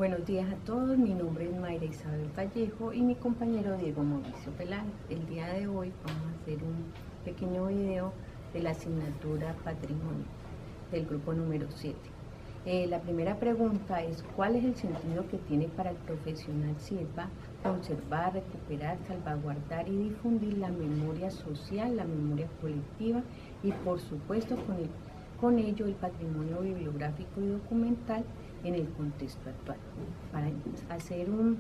Buenos días a todos, mi nombre es Mayra Isabel Vallejo y mi compañero Diego Mauricio Peláez. El día de hoy vamos a hacer un pequeño video de la asignatura Patrimonio del grupo número 7. La primera pregunta es: ¿cuál es el sentido que tiene para el profesional sirva conservar, recuperar, salvaguardar y difundir la memoria social, la memoria colectiva y por supuesto con ello el patrimonio bibliográfico y documental en el contexto actual? Para hacer un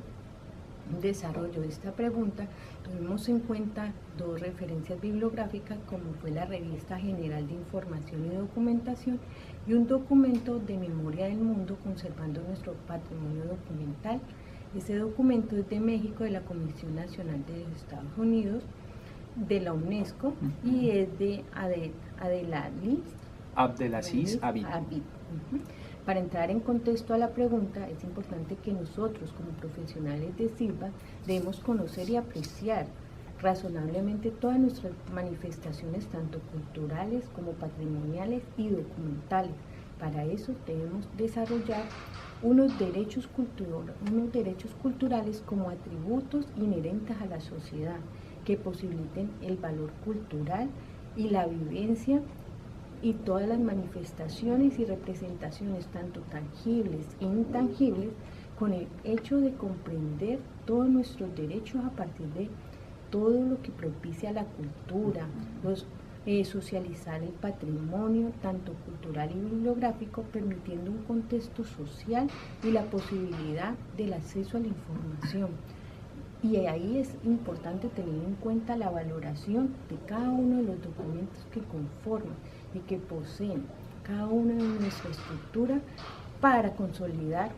desarrollo de esta pregunta, tuvimos en cuenta dos referencias bibliográficas, como fue la Revista General de Información y Documentación y un documento de Memoria del Mundo conservando nuestro patrimonio documental. Ese documento es de México, de la Comisión Nacional de los Estados Unidos, de la UNESCO, y es de Abdelaziz Habib. Para entrar en contexto a la pregunta, es importante que nosotros, como profesionales de SILVA, debemos conocer y apreciar razonablemente todas nuestras manifestaciones, tanto culturales como patrimoniales y documentales. Para eso debemos desarrollar unos derechos culturales como atributos inherentes a la sociedad, que posibiliten el valor cultural y la vivencia y todas las manifestaciones y representaciones, tanto tangibles e intangibles, con el hecho de comprender todos nuestros derechos a partir de todo lo que propicia la cultura, socializar el patrimonio, tanto cultural y bibliográfico, permitiendo un contexto social y la posibilidad del acceso a la información. Y ahí es importante tener en cuenta la valoración de cada uno de los documentos que conforman y que poseen cada una de nuestra estructura para consolidar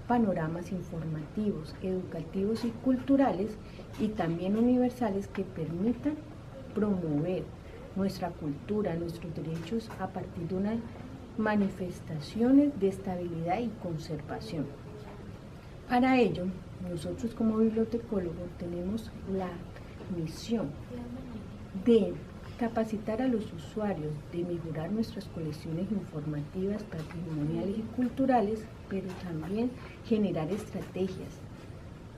panoramas informativos, educativos y culturales, y también universales, que permitan promover nuestra cultura, nuestros derechos a partir de unas manifestaciones de estabilidad y conservación. Para ello, nosotros como bibliotecólogos tenemos la misión de capacitar a los usuarios, de mejorar nuestras colecciones informativas, patrimoniales y culturales, pero también generar estrategias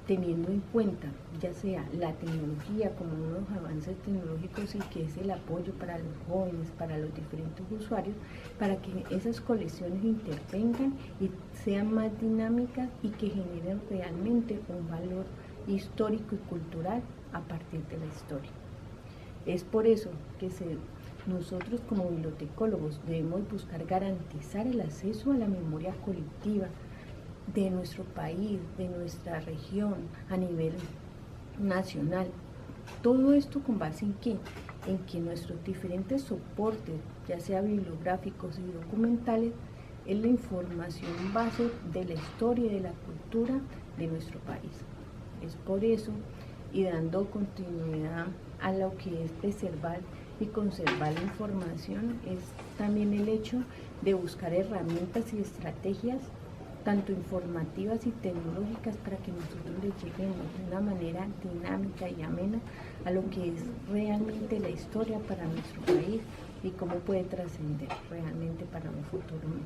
teniendo en cuenta ya sea la tecnología como unos avances tecnológicos, y que es el apoyo para los jóvenes, para los diferentes usuarios, para que esas colecciones intervengan y sean más dinámicas y que generen realmente un valor histórico y cultural a partir de la historia. Es por eso que nosotros como bibliotecólogos debemos buscar garantizar el acceso a la memoria colectiva de nuestro país, de nuestra región, a nivel nacional. Todo esto con base en ¿qué? En que nuestros diferentes soportes, ya sea bibliográficos y documentales, es la información base de la historia y de la cultura de nuestro país. Es por eso, y dando continuidad a lo que es preservar y conservar la información, es también el hecho de buscar herramientas y estrategias tanto informativas y tecnológicas para que nosotros les lleguemos de una manera dinámica y amena a lo que es realmente la historia para nuestro país y cómo puede trascender realmente para un futuro mejor.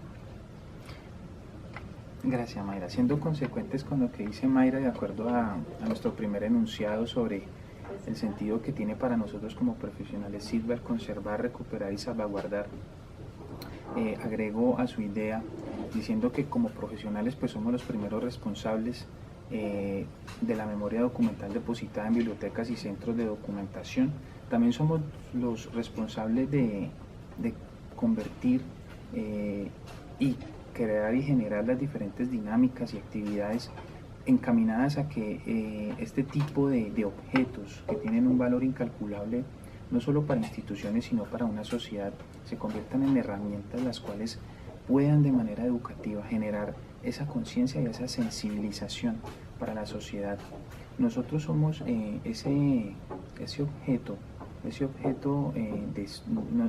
Gracias, Mayra. Siendo consecuentes con lo que dice Mayra, de acuerdo a nuestro primer enunciado sobre el sentido que tiene para nosotros como profesionales SILVA el conservar, recuperar y salvaguardar, agregó a su idea diciendo que como profesionales pues somos los primeros responsables de la memoria documental depositada en bibliotecas y centros de documentación. También somos los responsables de convertir y crear y generar las diferentes dinámicas y actividades encaminadas a que este tipo de objetos que tienen un valor incalculable, no solo para instituciones sino para una sociedad, se conviertan en herramientas las cuales puedan de manera educativa generar esa conciencia y esa sensibilización para la sociedad. Nosotros somos ese objeto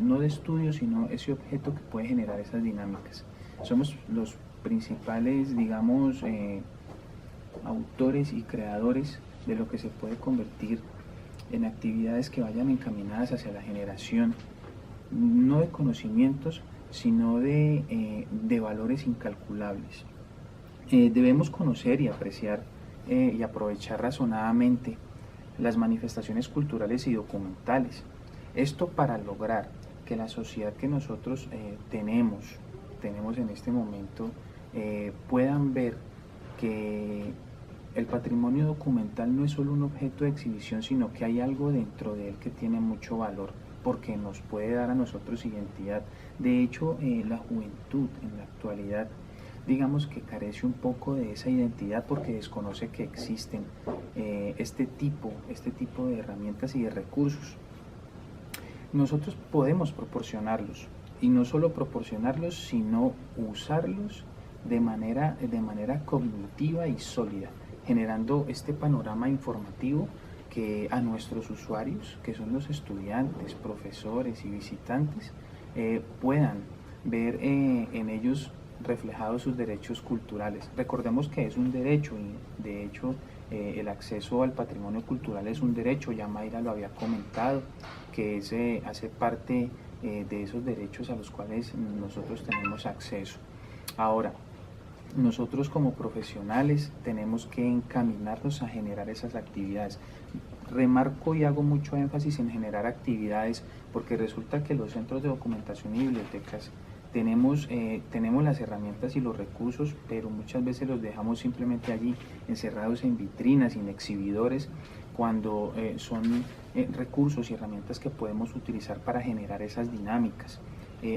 no de estudio, sino ese objeto que puede generar esas dinámicas. Somos los principales, digamos, autores y creadores de lo que se puede convertir en actividades que vayan encaminadas hacia la generación, no de conocimientos, sino de valores incalculables. Debemos conocer y apreciar y aprovechar razonadamente las manifestaciones culturales y documentales. Esto para lograr que la sociedad que nosotros tenemos en este momento puedan ver que el patrimonio documental no es solo un objeto de exhibición, sino que hay algo dentro de él que tiene mucho valor, porque nos puede dar a nosotros identidad. De hecho, la juventud en la actualidad, digamos que carece un poco de esa identidad porque desconoce que existen este tipo de herramientas y de recursos. Nosotros podemos proporcionarlos, y no solo proporcionarlos, sino usarlos de manera cognitiva y sólida, generando este panorama informativo que a nuestros usuarios, que son los estudiantes, profesores y visitantes, puedan ver en ellos reflejados sus derechos culturales. Recordemos que es un derecho y de hecho el acceso al patrimonio cultural es un derecho, ya Mayra lo había comentado, que hace parte de esos derechos a los cuales nosotros tenemos acceso. Ahora, nosotros como profesionales tenemos que encaminarnos a generar esas actividades. Remarco y hago mucho énfasis en generar actividades porque resulta que los centros de documentación y bibliotecas tenemos las herramientas y los recursos, pero muchas veces los dejamos simplemente allí encerrados en vitrinas, en exhibidores, cuando son recursos y herramientas que podemos utilizar para generar esas dinámicas.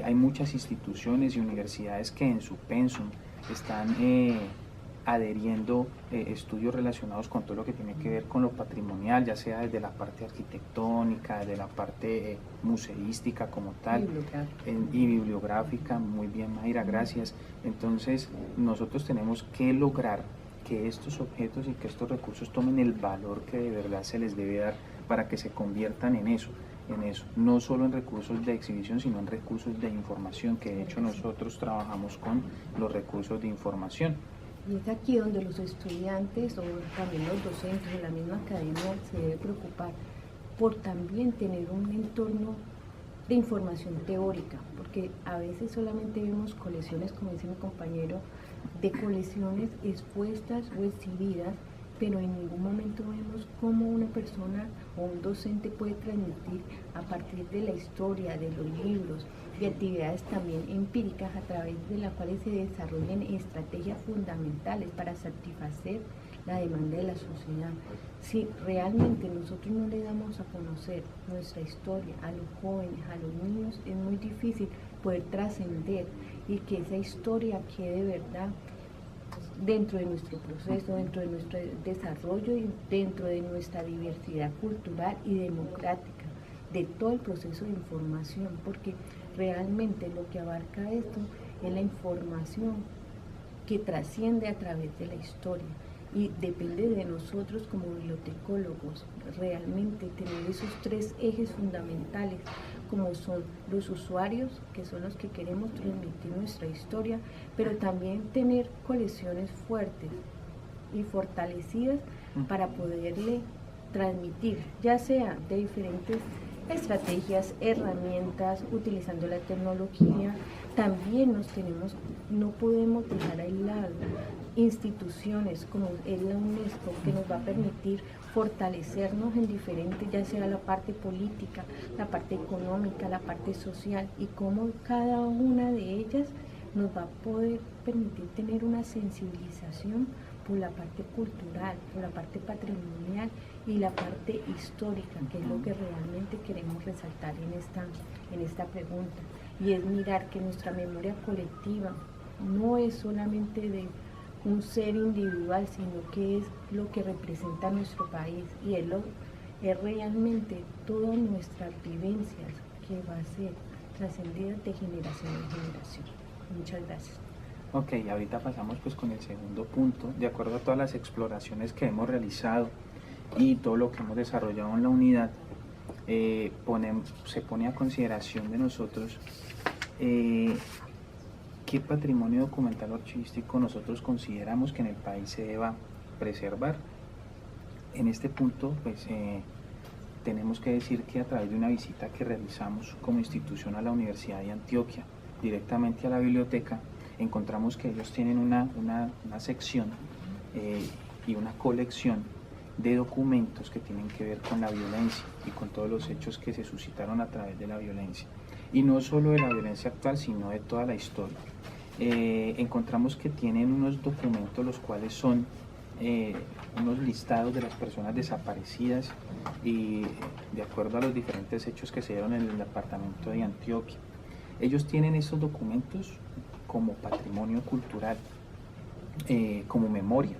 Hay muchas instituciones y universidades que en su pensum están adheriendo estudios relacionados con todo lo que tiene que ver con lo patrimonial, ya sea desde la parte arquitectónica, desde la parte museística como tal, y bibliográfica. Muy bien, Mayra, gracias. Entonces, nosotros tenemos que lograr que estos objetos y que estos recursos tomen el valor que de verdad se les debe dar para que se conviertan en eso, no solo en recursos de exhibición, sino en recursos de información, que de hecho nosotros trabajamos con los recursos de información. Y es aquí donde los estudiantes o también los docentes de la misma academia se debe preocupar por también tener un entorno de información teórica, porque a veces solamente vemos colecciones, como dice mi compañero, de colecciones expuestas o exhibidas, pero en ningún momento vemos cómo una persona o un docente puede transmitir a partir de la historia, de los libros, de actividades también empíricas a través de las cuales se desarrollen estrategias fundamentales para satisfacer la demanda de la sociedad. Si realmente nosotros no le damos a conocer nuestra historia a los jóvenes, a los niños, es muy difícil poder trascender y que esa historia quede de verdad dentro de nuestro proceso, dentro de nuestro desarrollo y dentro de nuestra diversidad cultural y democrática, de todo el proceso de información, porque realmente lo que abarca esto es la información que trasciende a través de la historia. Y depende de nosotros como bibliotecólogos realmente tener esos tres ejes fundamentales, como son los usuarios, que son los que queremos transmitir nuestra historia, pero también tener colecciones fuertes y fortalecidas para poderle transmitir, ya sea de diferentes estrategias, herramientas, utilizando la tecnología. También no podemos dejar aislado instituciones como es la UNESCO, que nos va a permitir fortalecernos en diferentes, ya sea la parte política, la parte económica, la parte social, y cómo cada una de ellas nos va a poder permitir tener una sensibilización por la parte cultural, por la parte patrimonial y la parte histórica, que es lo que realmente queremos resaltar en esta pregunta. Y es mirar que nuestra memoria colectiva no es solamente de un ser individual, sino que es lo que representa nuestro país y es realmente todas nuestras vivencias que va a ser trascendida de generación en generación. Muchas gracias. Ok, ahorita pasamos pues con el segundo punto. De acuerdo a todas las exploraciones que hemos realizado y todo lo que hemos desarrollado en la unidad, se pone a consideración de nosotros qué patrimonio documental o archivístico nosotros consideramos que en el país se deba preservar. En este punto pues tenemos que decir que a través de una visita que realizamos como institución a la Universidad de Antioquia, directamente a la biblioteca, encontramos que ellos tienen una sección y una colección de documentos que tienen que ver con la violencia y con todos los hechos que se suscitaron a través de la violencia. Y no solo de la violencia actual, sino de toda la historia. Encontramos que tienen unos documentos los cuales son unos listados de las personas desaparecidas y de acuerdo a los diferentes hechos que se dieron en el departamento de Antioquia. Ellos tienen estos documentos como patrimonio cultural, como memoria.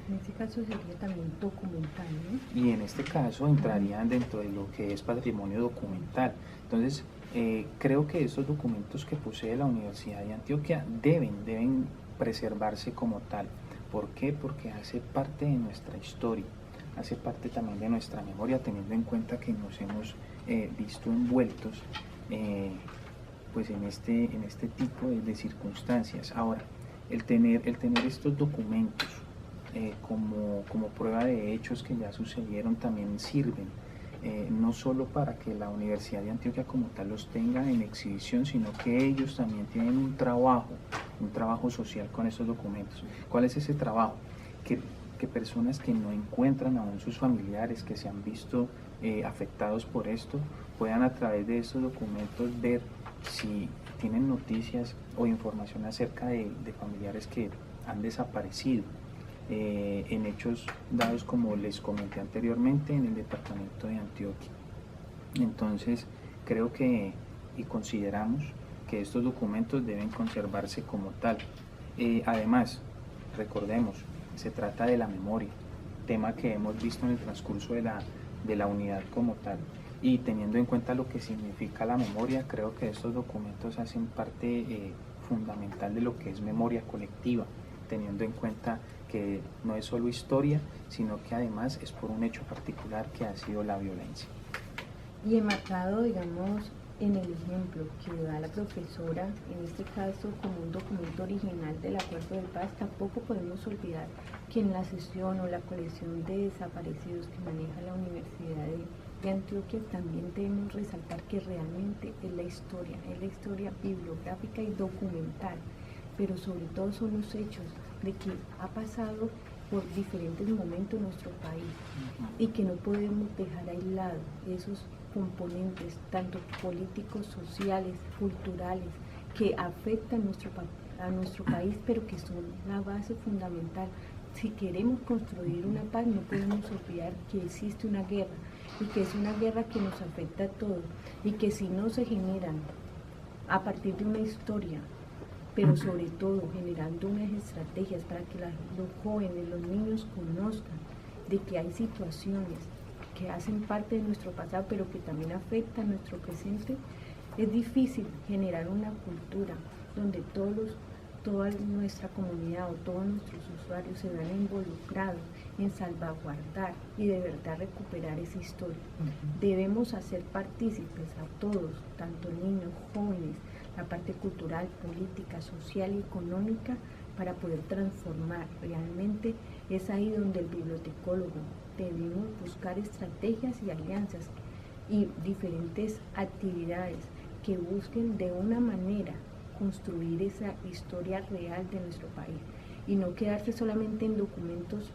En este caso sería también documental, ¿no? Y en este caso entrarían dentro de lo que es patrimonio documental. Entonces, creo que estos documentos que posee la Universidad de Antioquia deben preservarse como tal. ¿Por qué? Porque hace parte de nuestra historia, hace parte también de nuestra memoria, teniendo en cuenta que nos hemos visto envueltos pues en este tipo de circunstancias. Ahora, el tener estos documentos como prueba de hechos que ya sucedieron también sirven no solo para que la Universidad de Antioquia como tal los tenga en exhibición, sino que ellos también tienen un trabajo social con estos documentos. ¿Cuál es ese trabajo? Que personas que no encuentran aún sus familiares, que se han visto afectados por esto, puedan a través de estos documentos ver si tienen noticias o información acerca de familiares que han desaparecido en hechos dados, como les comenté anteriormente, en el departamento de Antioquia. Entonces, creo que y consideramos que estos documentos deben conservarse como tal. Además, recordemos, se trata de la memoria, tema que hemos visto en el transcurso de la unidad como tal. Y teniendo en cuenta lo que significa la memoria, creo que estos documentos hacen parte fundamental de lo que es memoria colectiva, teniendo en cuenta que no es solo historia, sino que además es por un hecho particular que ha sido la violencia. Y enmarcado, digamos, en el ejemplo que da la profesora, en este caso como un documento original del Acuerdo de Paz, tampoco podemos olvidar que en la sesión o la colección de desaparecidos que maneja la Universidad de Antioquia también debemos resaltar que realmente es la historia bibliográfica y documental, pero sobre todo son los hechos de que ha pasado por diferentes momentos en nuestro país y que no podemos dejar aislados esos componentes, tanto políticos, sociales, culturales, que afectan a nuestro país, pero que son la base fundamental. Si queremos construir una paz, no podemos olvidar que existe una guerra y que es una guerra que nos afecta a todos y que si no se generan a partir de una historia, pero sobre todo generando unas estrategias para que los jóvenes, los niños conozcan de que hay situaciones que hacen parte de nuestro pasado, pero que también afectan nuestro presente, es difícil generar una cultura donde toda nuestra comunidad o todos nuestros usuarios se vean involucrados en salvaguardar y de verdad recuperar esa historia. Debemos hacer partícipes a todos, tanto niños, jóvenes, la parte cultural, política, social y económica, para poder transformar. Realmente es ahí donde el bibliotecólogo debemos buscar estrategias y alianzas y diferentes actividades que busquen de una manera construir esa historia real de nuestro país y no quedarse solamente en documentos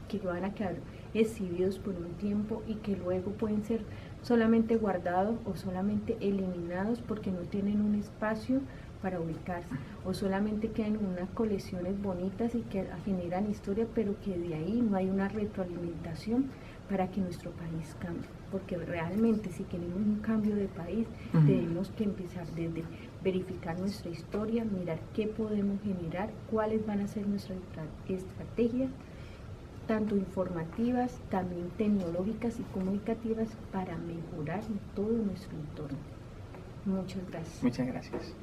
que van a quedar exhibidos por un tiempo y que luego pueden ser solamente guardados o solamente eliminados porque no tienen un espacio para ubicarse, o solamente quedan en unas colecciones bonitas y que generan historia, pero que de ahí no hay una retroalimentación para que nuestro país cambie, porque realmente si queremos un cambio de país tenemos que empezar desde verificar nuestra historia, mirar qué podemos generar, cuáles van a ser nuestras estrategias, tanto informativas, también tecnológicas y comunicativas, para mejorar todo nuestro entorno. Muchas gracias. Muchas gracias.